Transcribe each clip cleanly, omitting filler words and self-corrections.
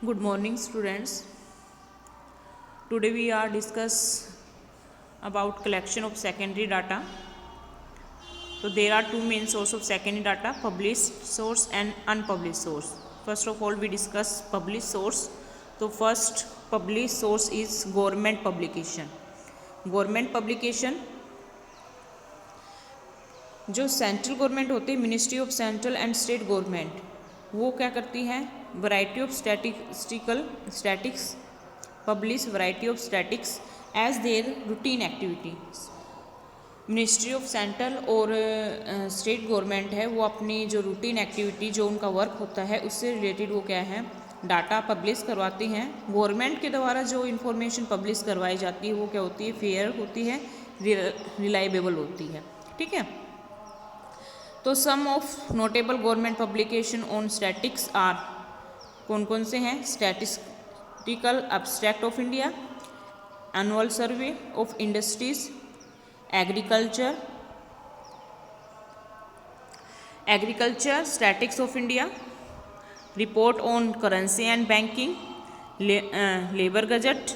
Good morning, students. Today we are discuss about collection of secondary data. So there are two main source of secondary data: published source and unpublished source. First of all, we discuss published source. So first published source is government publication. Government publication जो central government होती है, ministry of central and state government, वो क्या करती है, variety of statistics publish variety of statistics as their routine activity. Ministry of central और state government है, वो अपनी जो रूटीन एक्टिविटी जो उनका वर्क होता है उससे रिलेटेड वो क्या है, डाटा पब्लिश करवाती हैं। गवर्नमेंट के द्वारा जो इन्फॉर्मेशन पब्लिश करवाई जाती है वो क्या होती है, फेयर होती है, रिलायबल होती है। ठीक है, तो some of notable government publication on statics are, कौन कौन से हैं, statistical abstract of India, annual survey of industries, agriculture statics of India, report on currency and banking, labour gazette,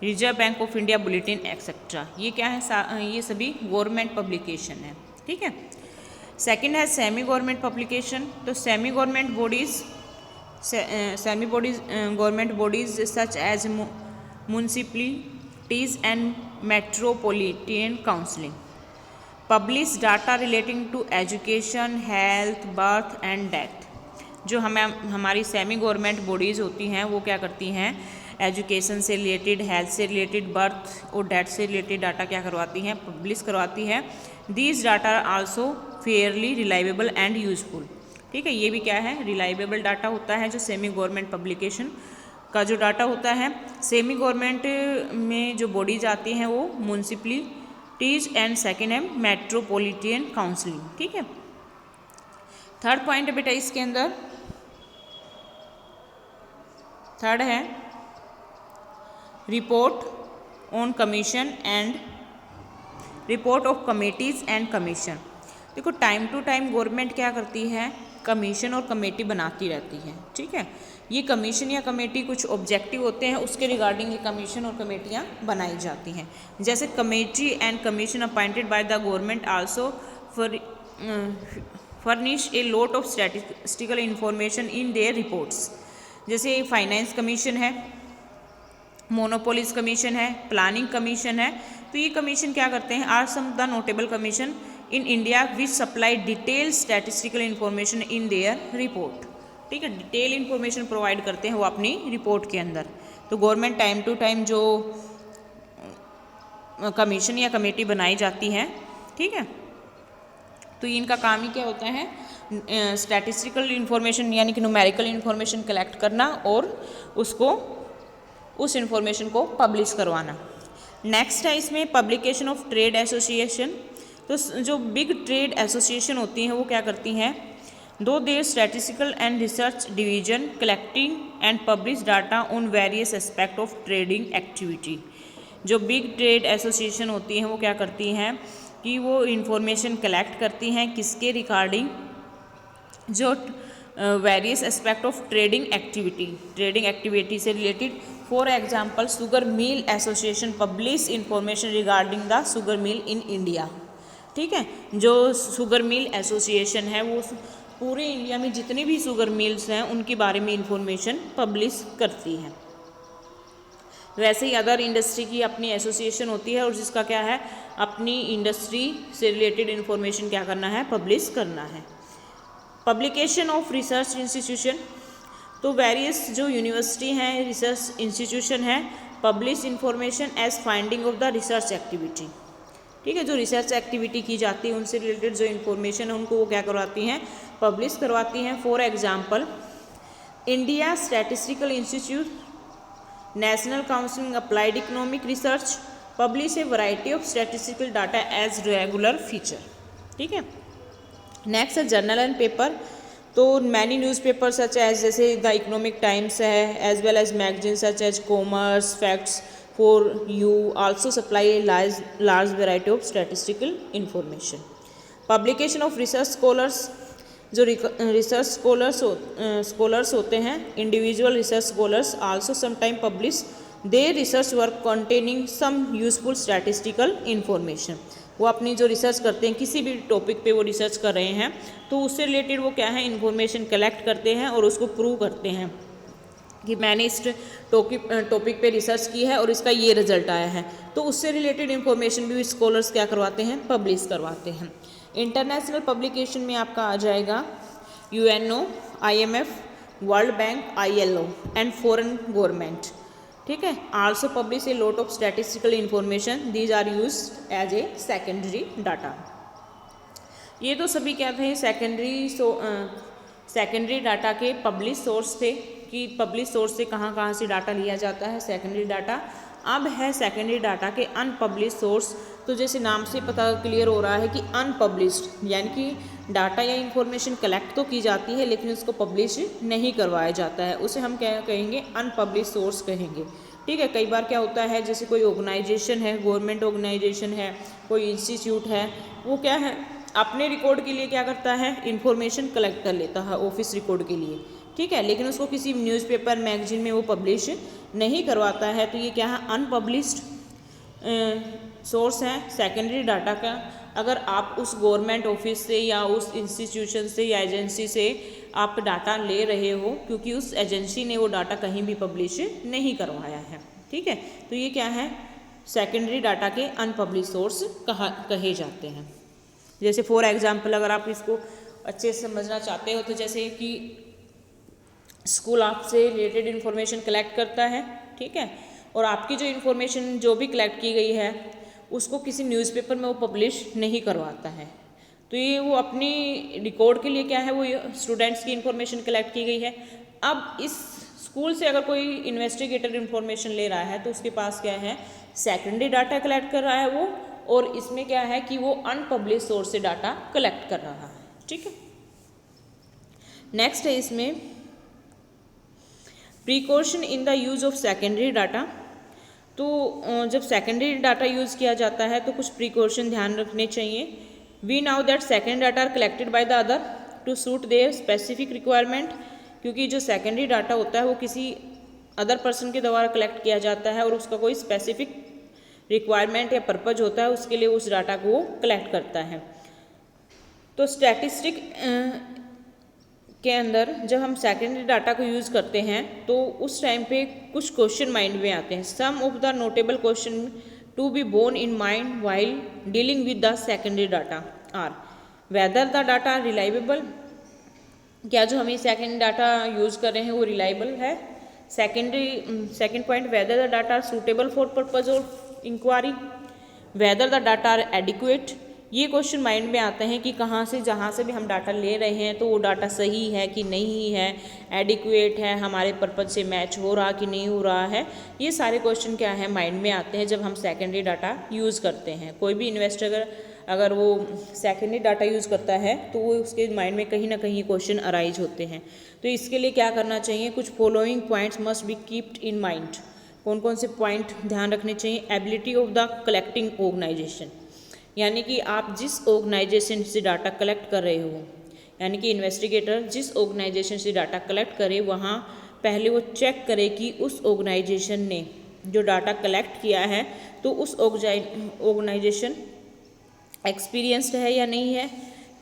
reserve bank of India bulletin etcetera. ये क्या है, ये सभी government publication है। ठीक है, सेकंड है सेमी गवर्नमेंट पब्लिकेशन। तो semi government bodies such as municipalities and metropolitan counselling publish data relating to education, health, birth and death. जो हमारी सेमी गवर्नमेंट बॉडीज़ होती हैं वो क्या करती हैं, एजुकेशन से रिलेटेड, हेल्थ से रिलेटेड, बर्थ और डेथ से रिलेटेड डाटा क्या करवाती हैं, पब्लिश करवाती है। These data are also fairly reliable and useful. ठीक है, ये भी क्या है, रिलायबल डाटा होता है जो सेमी गवर्नमेंट पब्लिकेशन का जो डाटा होता है। सेमी गवर्नमेंट में जो बॉडीज आती हैं वो म्यूनिसिपैलिटीज एंड सेकेंड है मेट्रोपॉलिटन काउंसिलिंग। ठीक है, थर्ड पॉइंट बेटा इसके अंदर थर्ड है report on commission and report of committees and commission. देखो, टाइम टू टाइम गवर्नमेंट क्या करती है, कमीशन और कमेटी बनाती रहती है। ठीक है, ये कमीशन या कमेटी कुछ ऑब्जेक्टिव होते हैं, उसके रिगार्डिंग ये कमीशन और कमेटियाँ बनाई जाती हैं। जैसे committee and commission appointed by the government also furnish a lot of statistical information in their reports. जैसे फाइनेंस कमीशन है, मोनोपोलीज कमीशन है, प्लानिंग कमीशन है। तो ये कमीशन क्या करते हैं, are some the notable commission in India which supply detail statistical information in their report. ठीक है, डिटेल इंफॉर्मेशन प्रोवाइड करते हैं वो अपनी रिपोर्ट के अंदर। तो गवर्नमेंट टाइम टू टाइम जो कमीशन या कमेटी बनाई जाती है, ठीक है, तो इनका काम ही क्या होता है, स्टैटिस्टिकल इंफॉर्मेशन यानी कि न्यूमेरिकल इंफॉर्मेशन कलेक्ट करना और उसको उस इंफॉर्मेशन को पब्लिश करवाना। नेक्स्ट है इसमें पब्लिकेशन ऑफ ट्रेड एसोसिएशन। तो जो बिग ट्रेड एसोसिएशन होती हैं वो क्या करती हैं, दो their statistical and research division collecting and publish data on various aspect of trading activity. जो बिग ट्रेड एसोसिएशन होती हैं वो क्या करती हैं कि वो इंफॉर्मेशन कलेक्ट करती हैं किसके रिगार्डिंग, जो various aspect of trading activity से related. For example, sugar mill association publish information regarding the sugar mill in India. ठीक है, जो शुगर मिल एसोसिएशन है वो पूरे इंडिया में जितनी भी शुगर मिल्स हैं उनके बारे में इंफॉर्मेशन पब्लिश करती है। वैसे ही अदर इंडस्ट्री की अपनी एसोसिएशन होती है और जिसका क्या है, अपनी इंडस्ट्री से रिलेटेड इंफॉर्मेशन क्या करना है, पब्लिश करना है। Publication of research institution. तो वेरियस जो यूनिवर्सिटी हैं, रिसर्च इंस्टीट्यूशन है, publish information as finding of the research activity. ठीक है, जो रिसर्च एक्टिविटी की जाती है उनसे रिलेटेड जो इंफॉर्मेशन है उनको वो क्या करवाती हैं, पब्लिश करवाती हैं। For example, India statistical institute, national council applied economic research publish a variety of statistical data as regular feature. ठीक है, नेक्स्ट है जर्नल एंड पेपर। तो मैनी न्यूज़पेपर सच एज, जैसे द इकोनॉमिक टाइम्स है, as well as magazine such as Commerce, Facts For You also supply a large variety of statistical information. Publication of research scholars जो research scholars होते हैं, individual research scholars also sometime publish they research work containing some useful statistical information. वो अपनी जो research करते हैं, किसी भी टॉपिक पे वो रिसर्च कर रहे हैं, तो उससे रिलेटेड वो क्या है, इन्फॉर्मेशन कलेक्ट करते हैं और उसको प्रूव करते हैं कि मैंने इस टॉपिक पे रिसर्च की है और इसका ये रिजल्ट आया है। तो उससे रिलेटेड इन्फॉर्मेशन भी स्कॉलर्स क्या करवाते हैं, पब्लिश करवाते हैं। इंटरनेशनल पब्लिकेशन में आपका आ जाएगा UNO, IMF, World Bank, ILO and foreign government. ठीक है, also publish a lot of statistical information, these are used as a secondary data. ये तो सभी क्या थे, सेकेंडरी डाटा के पब्लिश सोर्स थे कि पब्लिश सोर्स से कहाँ कहाँ से डाटा लिया जाता है, सेकेंडरी डाटा। अब है सेकेंडरी डाटा के अनपब्लिश सोर्स। तो जैसे नाम से पता क्लियर हो रहा है कि अनपब्लिश्ड, यानी कि डाटा या इंफॉर्मेशन कलेक्ट तो की जाती है लेकिन उसको पब्लिश नहीं करवाया जाता है, उसे हम क्या कहेंगे, अनपब्लिश सोर्स कहेंगे। ठीक है, कई बार क्या होता है, जैसे कोई ऑर्गेनाइजेशन है, गवर्नमेंट ऑर्गेनाइजेशन है, कोई इंस्टीट्यूट है, वो क्या है, अपने रिकॉर्ड के लिए क्या करता है, इंफॉर्मेशन कलेक्ट कर लेता है ऑफिस रिकॉर्ड के लिए। ठीक है, लेकिन उसको किसी न्यूज़पेपर मैगजीन में वो पब्लिश नहीं करवाता है, तो ये क्या है, अनपब्लिश्ड सोर्स है सेकेंडरी डाटा का। अगर आप उस गवर्नमेंट ऑफिस से या उस इंस्टीट्यूशन से या एजेंसी से आप डाटा ले रहे हो, क्योंकि उस एजेंसी ने वो डाटा कहीं भी पब्लिश नहीं करवाया है। ठीक है, तो ये क्या है, सेकेंडरी डाटा के अनपब्लिश सोर्स कहे जाते हैं। जैसे फॉर एग्जाम्पल अगर आप इसको अच्छे से समझना चाहते हो, तो जैसे कि स्कूल आपसे रिलेटेड इन्फॉर्मेशन कलेक्ट करता है, ठीक है, और आपकी जो इन्फॉर्मेशन जो भी कलेक्ट की गई है उसको किसी न्यूज़पेपर में वो पब्लिश नहीं करवाता है, तो ये वो अपनी रिकॉर्ड के लिए क्या है, वो स्टूडेंट्स की इन्फॉर्मेशन कलेक्ट की गई है। अब इस स्कूल से अगर कोई इन्वेस्टिगेटर इन्फॉर्मेशन ले रहा है तो उसके पास क्या है, सेकेंडरी डाटा कलेक्ट कर रहा है वो, और इसमें क्या है कि वो अनपब्लिश सोर्स से डाटा कलेक्ट कर रहा है। ठीक है, नेक्स्ट है इसमें precaution in the use of secondary data. तो जब सेकेंडरी डाटा यूज़ किया जाता है तो कुछ प्रिकॉशन ध्यान रखने चाहिए। We know that secondary data are collected by the other to suit their specific requirement, क्योंकि जो सेकेंडरी डाटा होता है वो किसी अदर पर्सन के द्वारा कलेक्ट किया जाता है और उसका कोई स्पेसिफिक रिक्वायरमेंट या पर्पज होता है, उसके लिए उस डाटा को वो कलेक्ट करता है। तो स्टैटिस्टिक के अंदर जब हम सेकेंडरी डाटा को यूज़ करते हैं तो उस टाइम पे कुछ क्वेश्चन माइंड में आते हैं। Some of the notable question to be borne in mind while dealing with the secondary data are whether the data reliable, क्या जो हम सेकेंडरी डाटा यूज़ कर रहे हैं वो रिलायबल है। Second point, whether the data are suitable for purpose of inquiry, whether the data are adequate. ये question mind में आते हैं कि कहाँ से, जहाँ से भी हम डाटा ले रहे हैं तो वो डाटा सही है कि नहीं है, एडिक्वेट है, हमारे पर्पज से मैच हो रहा कि नहीं हो रहा है। ये सारे क्वेश्चन क्या है, माइंड में आते हैं जब हम सेकेंडरी डाटा यूज़ करते हैं। कोई भी इन्वेस्टर अगर वो सेकेंडरी डाटा यूज़ करता है तो वो उसके माइंड में कहीं ना कहीं क्वेश्चन अराइज होते हैं। तो इसके लिए क्या करना चाहिए, कुछ following points must be keeped in mind. कौन कौन से पॉइंट ध्यान रखने चाहिए, ability of the collecting organisation, यानी कि आप जिस ऑर्गेनाइजेशन से डाटा कलेक्ट कर रहे हो, यानी कि इन्वेस्टिगेटर जिस ऑर्गेनाइजेशन से डाटा कलेक्ट करे वहाँ पहले वो चेक करे कि उस ऑर्गेनाइजेशन ने जो डाटा कलेक्ट किया है तो उस ऑर्गेनाइजेशन एक्सपीरियंस्ड है या नहीं है,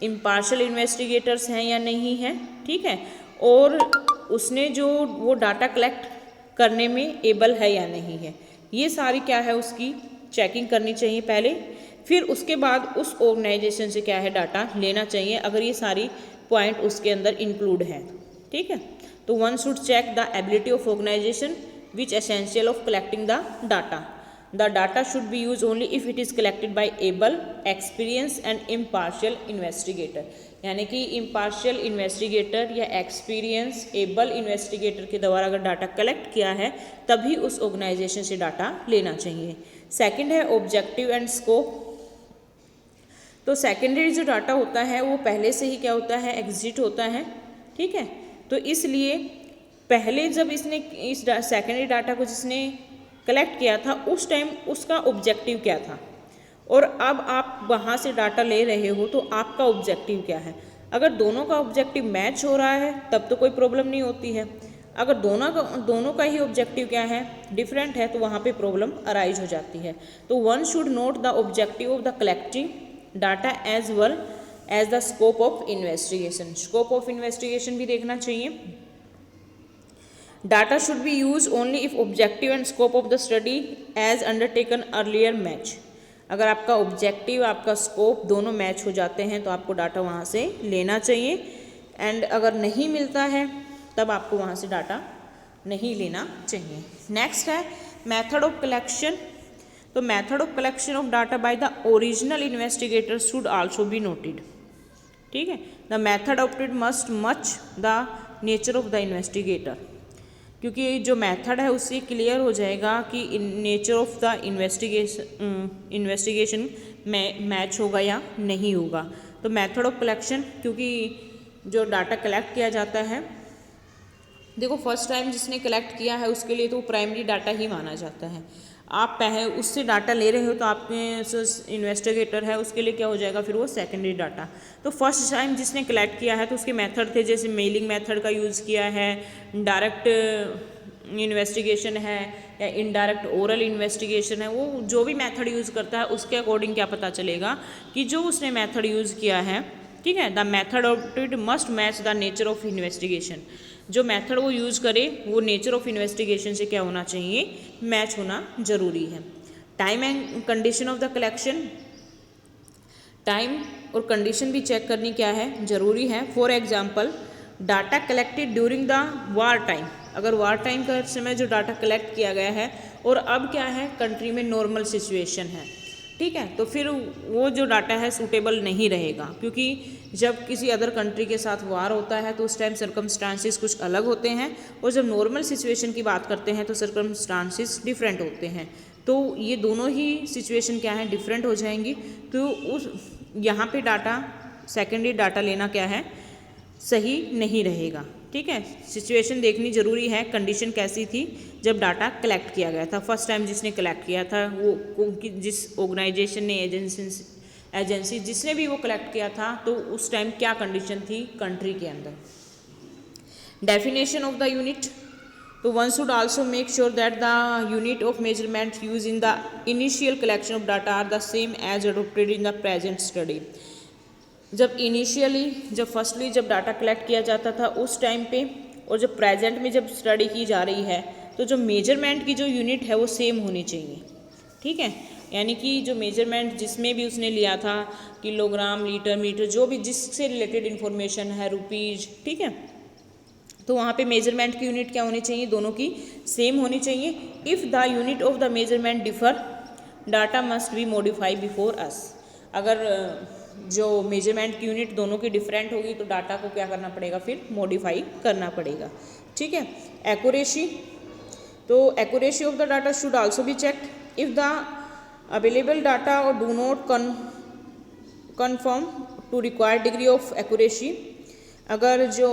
इम्पार्शियल इन्वेस्टिगेटर्स हैं या नहीं है, ठीक है, और उसने जो वो डाटा कलेक्ट करने में एबल है या नहीं है। ये सारी क्या है, उसकी चेकिंग करनी चाहिए पहले, फिर उसके बाद उस ऑर्गेनाइजेशन से क्या है डाटा लेना चाहिए, अगर ये सारी पॉइंट उसके अंदर इंक्लूड है। ठीक है, तो one should check the ability of organisation which essential of collecting the data. The data should be use only if it is collected by able, experience and impartial investigator, यानी कि impartial investigator या experience able investigator के द्वारा अगर data collect किया है तभी उस ऑर्गेनाइजेशन से डाटा लेना चाहिए। सेकंड है ऑब्जेक्टिव एंड स्कोप। तो सेकेंडरी जो डाटा होता है वो पहले से ही क्या होता है, एग्जिट होता है। ठीक है, तो इसलिए पहले जब इसने इस सेकेंडरी डाटा को जिसने कलेक्ट किया था उस टाइम उसका ऑब्जेक्टिव क्या था, और अब आप वहाँ से डाटा ले रहे हो तो आपका ऑब्जेक्टिव क्या है। अगर दोनों का ऑब्जेक्टिव मैच हो रहा है तब तो कोई प्रॉब्लम नहीं होती है। अगर दोनों का ही ऑब्जेक्टिव क्या है, डिफरेंट है, तो वहाँ पे प्रॉब्लम अराइज हो जाती है। तो one should note the objective of the collecting data as well as the scope of investigation. Scope of investigation भी देखना चाहिए। Data should be use only if objective and scope of the study as undertaken earlier match. अगर आपका objective आपका scope दोनों match हो जाते हैं तो आपको डाटा वहाँ से लेना चाहिए, एंड अगर नहीं मिलता है तब आपको वहाँ से डाटा नहीं लेना चाहिए। नेक्स्ट है मेथड ऑफ कलेक्शन। तो method of collection of data by the original investigator should also be noted. ठीक है, the method opted must much the nature of the investigator, क्योंकि जो मेथड है उससे क्लियर हो जाएगा कि नेचर ऑफ द इन्वेस्टिगेशन में मैच होगा या नहीं होगा। तो मेथड ऑफ कलेक्शन, क्योंकि जो डाटा कलेक्ट किया जाता है, देखो फर्स्ट टाइम जिसने कलेक्ट किया है उसके लिए तो वो प्राइमरी डाटा ही माना जाता है। आप पहले उससे डाटा ले रहे हो तो आपके इन्वेस्टिगेटर है उसके लिए क्या हो जाएगा फिर वो सेकेंडरी डाटा। तो फर्स्ट टाइम जिसने कलेक्ट किया है तो उसके मेथड थे, जैसे मेलिंग मेथड का यूज़ किया है, डायरेक्ट इन्वेस्टिगेशन है या इनडायरेक्ट ओरल इन्वेस्टिगेशन है, वो जो भी मेथड यूज़ करता है उसके अकॉर्डिंग क्या पता चलेगा कि जो उसने मेथड यूज़ किया है, ठीक है, the method opted must match the nature of investigation. जो मेथड वो यूज़ करे वो नेचर ऑफ इन्वेस्टिगेशन से क्या होना चाहिए, मैच होना जरूरी है। Time and condition of the collection, time और कंडीशन भी चेक करनी क्या है, जरूरी है। For example data collected during the war time, अगर वार टाइम का समय जो डाटा कलेक्ट किया गया है और अब क्या है कंट्री में नॉर्मल सिचुएशन है, ठीक है, तो फिर वो जो डाटा है सूटेबल नहीं रहेगा, क्योंकि जब किसी अदर कंट्री के साथ वार होता है तो उस टाइम सर्कमस्टांसिस कुछ अलग होते हैं, और जब नॉर्मल सिचुएशन की बात करते हैं तो सर्कमस्टांसिस डिफरेंट होते हैं। तो ये दोनों ही सिचुएशन क्या है, डिफरेंट हो जाएंगी। तो उस यहाँ पे डाटा सेकेंडरी डाटा लेना क्या है, सही नहीं रहेगा। ठीक है, सिचुएशन देखनी जरूरी है, कंडीशन कैसी थी जब डाटा कलेक्ट किया गया था, फर्स्ट टाइम जिसने कलेक्ट किया था वो जिस ऑर्गेनाइजेशन ने एजेंसी जिसने भी वो कलेक्ट किया था तो उस टाइम क्या कंडीशन थी कंट्री के अंदर। डेफिनेशन ऑफ द यूनिट, तो one should also make sure that the unit of measurement use in the initial collection of data are the same as adopted in the present study. जब firstly जब data collect किया जाता था उस time पे और जब प्रेजेंट में जब स्टडी की जा रही है तो जो मेजरमेंट की जो यूनिट है वो सेम होनी चाहिए। ठीक है, यानी कि जो मेजरमेंट जिसमें भी उसने लिया था, किलोग्राम, लीटर, मीटर, जो भी जिससे रिलेटेड इन्फॉर्मेशन है, रुपीज, ठीक है, तो वहाँ पे मेजरमेंट की यूनिट क्या होनी चाहिए, दोनों की सेम होनी चाहिए। If the unit of the measurement differ data must be modify before us. अगर जो मेजरमेंट की यूनिट दोनों की डिफरेंट होगी तो डाटा को क्या करना पड़ेगा, फिर मॉडिफाई करना पड़ेगा। ठीक है, एक्यूरेसी, तो accuracy of the data should also be checked if the available data और do not confirm to required degree of accuracy. अगर जो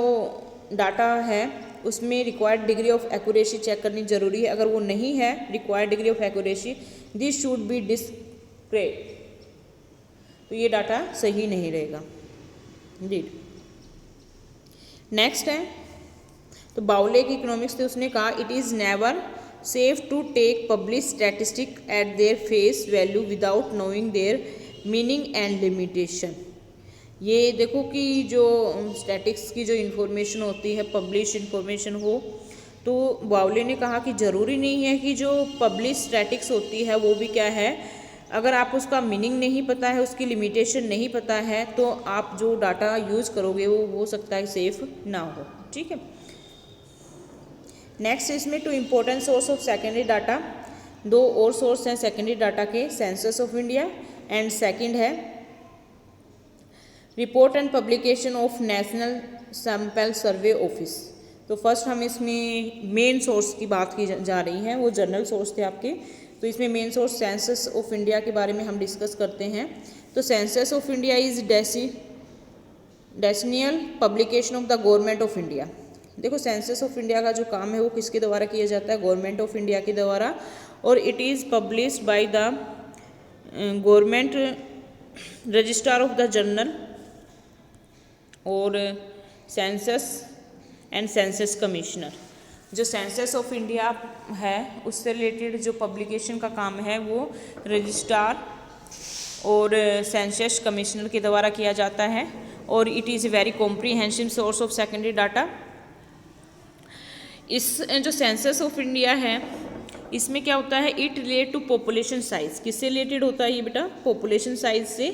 डाटा है उसमें required degree of accuracy check करनी जरूरी है, अगर वो नहीं है required degree of accuracy, this should be discarded, तो ये डाटा सही नहीं रहेगा। जी, नेक्स्ट है तो बाउले की इकोनॉमिक्स थे, उसने कहा it is never safe to take publish statistic at their face value without knowing their meaning and limitation. ये देखो कि जो स्टैटिक्स की जो इन्फॉर्मेशन होती है, पब्लिश इन्फॉर्मेशन हो, तो बाउले ने कहा कि ज़रूरी नहीं है कि जो पब्लिश स्टैटिक्स होती है वो भी क्या है, अगर आप उसका मीनिंग नहीं पता है, उसकी लिमिटेशन नहीं पता है, तो आप जो डाटा यूज़ करोगे वो हो सकता है सेफ ना हो। ठीक है, नेक्स्ट इसमें two important source of secondary data, दो और सोर्स हैं सेकेंडरी डाटा के, census of India and second है report and publication of national sample survey office. तो फर्स्ट हम इसमें मेन सोर्स की बात की जा रही है, वो जनरल सोर्स थे आपके, तो इसमें main source census of India के बारे में हम डिस्कस करते हैं। तो census of India is decennial publication of the government of India. देखो सेंसस ऑफ इंडिया का जो काम है वो किसके द्वारा किया जाता है, गवर्नमेंट ऑफ इंडिया के द्वारा, और it is published by the government registrar of the general और सेंसस एंड सेंसस कमिश्नर। जो सेंसस ऑफ इंडिया है उससे रिलेटेड जो पब्लिकेशन का काम है वो रजिस्ट्रार और सेंसस कमिश्नर के द्वारा किया जाता है और it is a very comprehensive source of secondary data. इस जो सेंसस ऑफ इंडिया है इसमें क्या होता है, it relate to population size. किससे रिलेटेड होता है ये बेटा, पॉपुलेशन साइज से,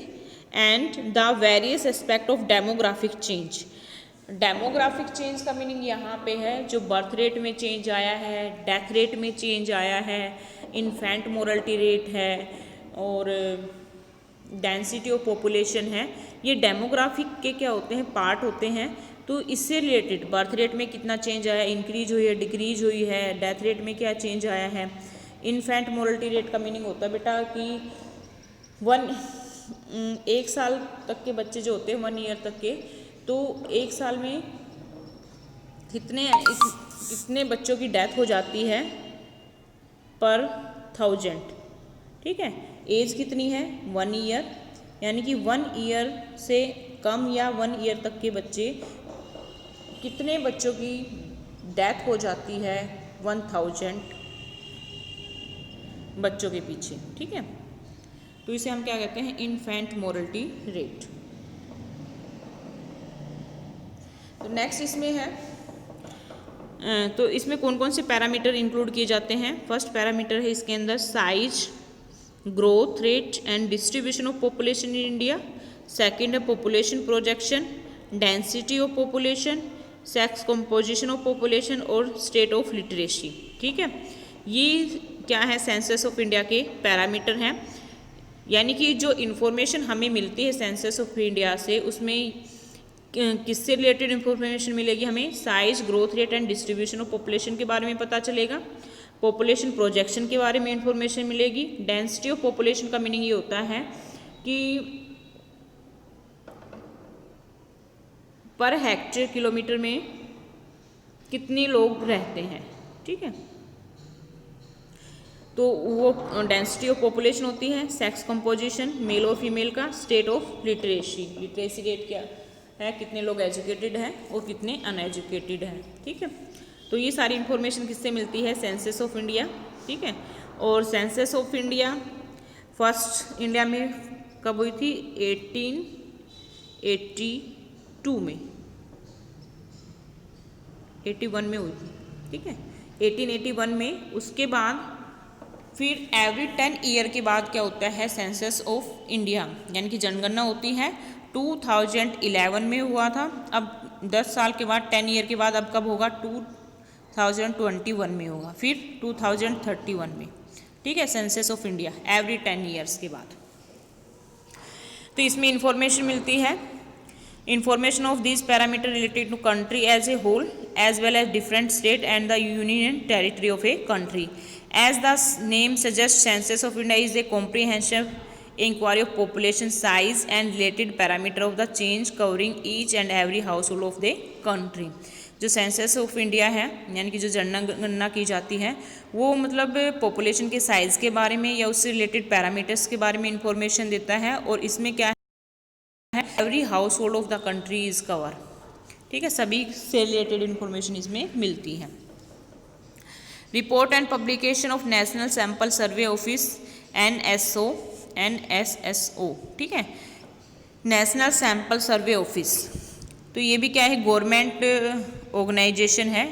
and the various aspect of demographic change. Demographic change का मीनिंग यहाँ पे है जो बर्थ रेट में चेंज आया है, डेथ रेट में चेंज आया है, इन्फेंट मोर्टलिटी रेट है और डेंसिटी ऑफ पॉपुलेशन है। ये डेमोग्राफिक के क्या होते हैं, पार्ट होते हैं। तो इससे रिलेटेड बर्थ रेट में कितना चेंज आया, इंक्रीज हुई है, डिक्रीज हुई है, डेथ रेट में क्या चेंज आया है। इन्फेंट मोर्टलिटी रेट का मीनिंग होता है बेटा कि 1 साल तक के बच्चे जो होते हैं 1 ईयर तक के, तो 1 साल में कितने बच्चों की डेथ हो जाती है पर 1000। ठीक है, एज कितनी है 1 ईयर, यानी कि 1 ईयर से कम या 1 ईयर तक के बच्चे, कितने बच्चों की डेथ हो जाती है 1000 बच्चों के पीछे। ठीक है, तो इसे हम क्या कहते हैं, इन्फेंट मोर्टलिटी रेट। तो नेक्स्ट इसमें है, तो इसमें कौन कौन से पैरामीटर इंक्लूड किए जाते हैं। फर्स्ट पैरामीटर है इसके अंदर size, growth rate and distribution of population in India. Second है population projection, density of population, sex composition of population और स्टेट ऑफ लिटरेसी। ठीक है, ये क्या है, सेंसस ऑफ इंडिया के पैरामीटर हैं। यानी कि जो इन्फॉर्मेशन हमें मिलती है सेंसस ऑफ इंडिया से, उसमें किससे रिलेटेड इन्फॉर्मेशन मिलेगी हमें, size, growth rate and distribution of population के बारे में पता चलेगा। पॉपुलेशन प्रोजेक्शन के बारे में इंफॉर्मेशन मिलेगी। डेंसिटी ऑफ पॉपुलेशन का मीनिंग ये होता है कि पर हेक्टेयर किलोमीटर में कितने लोग रहते हैं। ठीक है, तो वो डेंसिटी ऑफ पॉपुलेशन होती है। सेक्स कंपोजिशन, मेल और फीमेल का, state of literacy, literacy rate क्या है, कितने लोग एजुकेटेड हैं और कितने अनएजुकेटेड हैं। ठीक है, तो ये सारी इन्फॉर्मेशन किससे मिलती है, सेंसस ऑफ इंडिया। ठीक है, और census of India first India में कब हुई थी, 1882 में, 81 में हुई थी। ठीक है, 1881 में। उसके बाद फिर एवरी 10 ईयर के बाद क्या होता है, सेंसस ऑफ इंडिया, यानी कि जनगणना होती है। 2011 में हुआ था। अब 10 साल के बाद, 10 ईयर के बाद अब कब होगा, 2021 में होगा, फिर 2031 में। ठीक है, census of India every 10 years के बाद। तो इसमें इंफॉर्मेशन मिलती है, information of this parameter related to country as a whole as well as different state and the union territory of a country. As the name suggests, census of India is a comprehensive inquiry of population size and related parameter of the change covering each and every household of the country. जो census of India है, यानी कि जो जनगणना की जाती है, वो मतलब पॉपुलेशन के साइज़ के बारे में या उससे रिलेटेड पैरामीटर्स के बारे में इंफॉर्मेशन देता है। और इसमें क्या है, every house hold of the country is cover. ठीक है, सभी से रिलेटेड इंफॉर्मेशन इसमें मिलती है। Report and publication of national sample survey office, NSSO। ठीक है, नेशनल सैंपल सर्वे ऑफिस, तो ये भी क्या है, गवर्नमेंट ऑर्गेनाइजेशन है।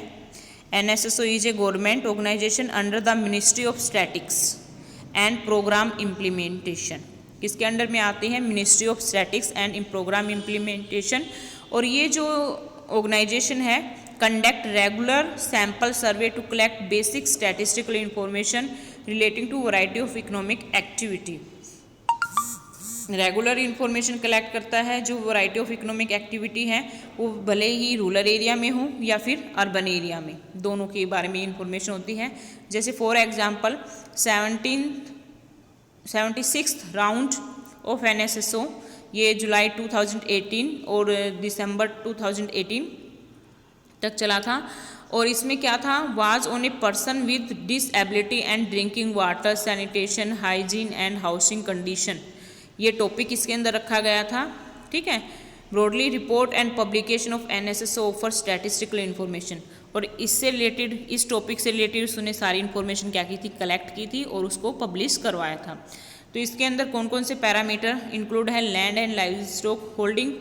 NSSO is a government organisation under the ministry of statics and programme implementation. किसके अंडर में आते हैं, ministry of statics and programme implementation. और ये जो ऑर्गेनाइजेशन है conduct regular sample survey to collect basic statistical information relating to variety of economic activity। Regular information collect करता है, जो वैरायटी ऑफ इकोनॉमिक एक्टिविटी है वो भले ही रूरल एरिया में हो या फिर अर्बन एरिया में, दोनों के बारे में इंफॉर्मेशन होती है। जैसे for example 76th round of NSSO, ये जुलाई 2018 और दिसंबर 2018 तक चला था। और इसमें क्या था, was on a person with disability and drinking water, sanitation, hygiene and housing condition, ये टॉपिक इसके अंदर रखा गया था। ठीक है, broadly report and publication of NSSO for statistical information. और इससे रिलेटेड, इस टॉपिक से रिलेटेड उसने सारी इन्फॉर्मेशन क्या की थी, कलेक्ट की थी और उसको पब्लिश करवाया था। तो इसके अंदर कौन कौन से पैरामीटर इंक्लूड है, land and livestock holding,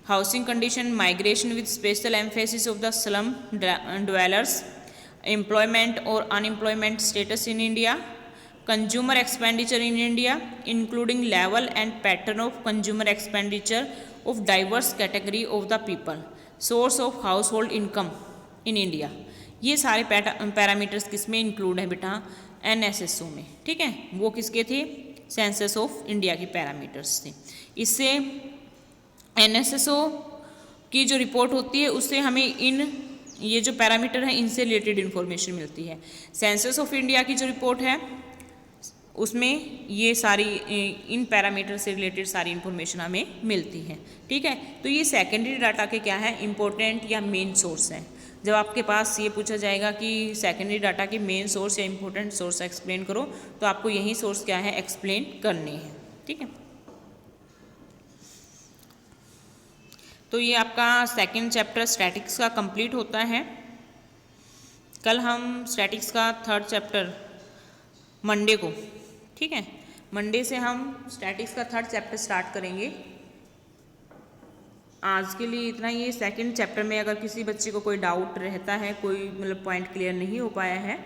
housing condition, migration with special emphasis of the slum dwellers, employment और unemployment status in India, consumer expenditure in India including level and pattern of consumer expenditure of diverse category of the people, source of household income in India. ये सारे parameters किस में include है बेटा, NSSO में। ठीक है, वो किसके थे, सेंसस ऑफ इंडिया के पैरामीटर्स थे। इससे एनएसएसओ की जो रिपोर्ट होती है उससे हमें ये जो पैरामीटर हैं इनसे रिलेटेड इन्फॉर्मेशन मिलती है। सेंसस ऑफ इंडिया की जो रिपोर्ट है उसमें ये सारी इन पैरामीटर से रिलेटेड सारी इन्फॉर्मेशन हमें मिलती है। ठीक है, तो ये सेकेंडरी डाटा के क्या है, इंपॉर्टेंट या मेन सोर्स है। जब आपके पास ये पूछा जाएगा कि सेकेंडरी डाटा के मेन सोर्स या इंपॉर्टेंट सोर्स एक्सप्लेन करो, तो आपको यही सोर्स क्या है, एक्सप्लेन करने हैं। ठीक है, तो ये आपका सेकंड चैप्टर स्टैटिक्स का कंप्लीट होता है। कल हम स्टैटिक्स का थर्ड चैप्टर मंडे को, ठीक है, मंडे से हम स्टैटिक्स का थर्ड चैप्टर स्टार्ट करेंगे। आज के लिए इतना ही। सेकंड चैप्टर में अगर किसी बच्चे को कोई डाउट रहता है, कोई मतलब पॉइंट क्लियर नहीं हो पाया है,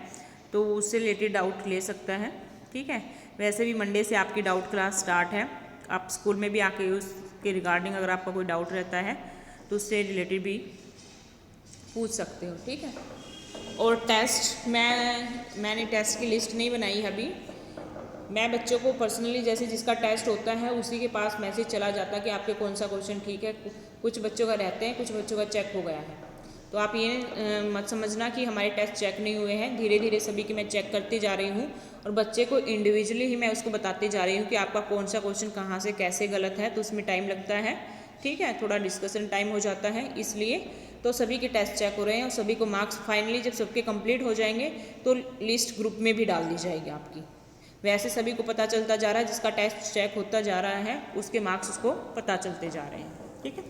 तो उससे रिलेटेड डाउट ले सकता है। ठीक है, वैसे भी मंडे से आपकी डाउट क्लास स्टार्ट है। आप स्कूल में भी आके उसके रिगार्डिंग अगर आपका कोई डाउट रहता है तो उससे रिलेटेड भी पूछ सकते हो। ठीक है, और टेस्ट मैंने टेस्ट की लिस्ट नहीं बनाई है अभी। मैं बच्चों को पर्सनली जैसे जिसका टेस्ट होता है उसी के पास मैसेज चला जाता है कि आपके कौन सा क्वेश्चन ठीक है। कुछ बच्चों का रहते हैं, कुछ बच्चों का चेक हो गया है। तो आप ये मत समझना कि हमारे टेस्ट चेक नहीं हुए हैं। धीरे धीरे सभी के मैं चेक करती जा रही हूँ और बच्चे को इंडिविजुअली ही मैं उसको बताती जा रही हूँ कि आपका कौन सा क्वेश्चन कहाँ से कैसे गलत है। तो उसमें टाइम लगता है। ठीक है, थोड़ा डिस्कशन टाइम हो जाता है, इसलिए तो सभी के टेस्ट चेक हो रहे हैं और सभी को मार्क्स फाइनली जब सबके कंप्लीट हो जाएंगे तो लिस्ट ग्रुप में भी डाल दी जाएगी आपकी। वैसे सभी को पता चलता जा रहा है, जिसका टेस्ट चेक होता जा रहा है उसके मार्क्स उसको पता चलते जा रहे हैं। ठीक है।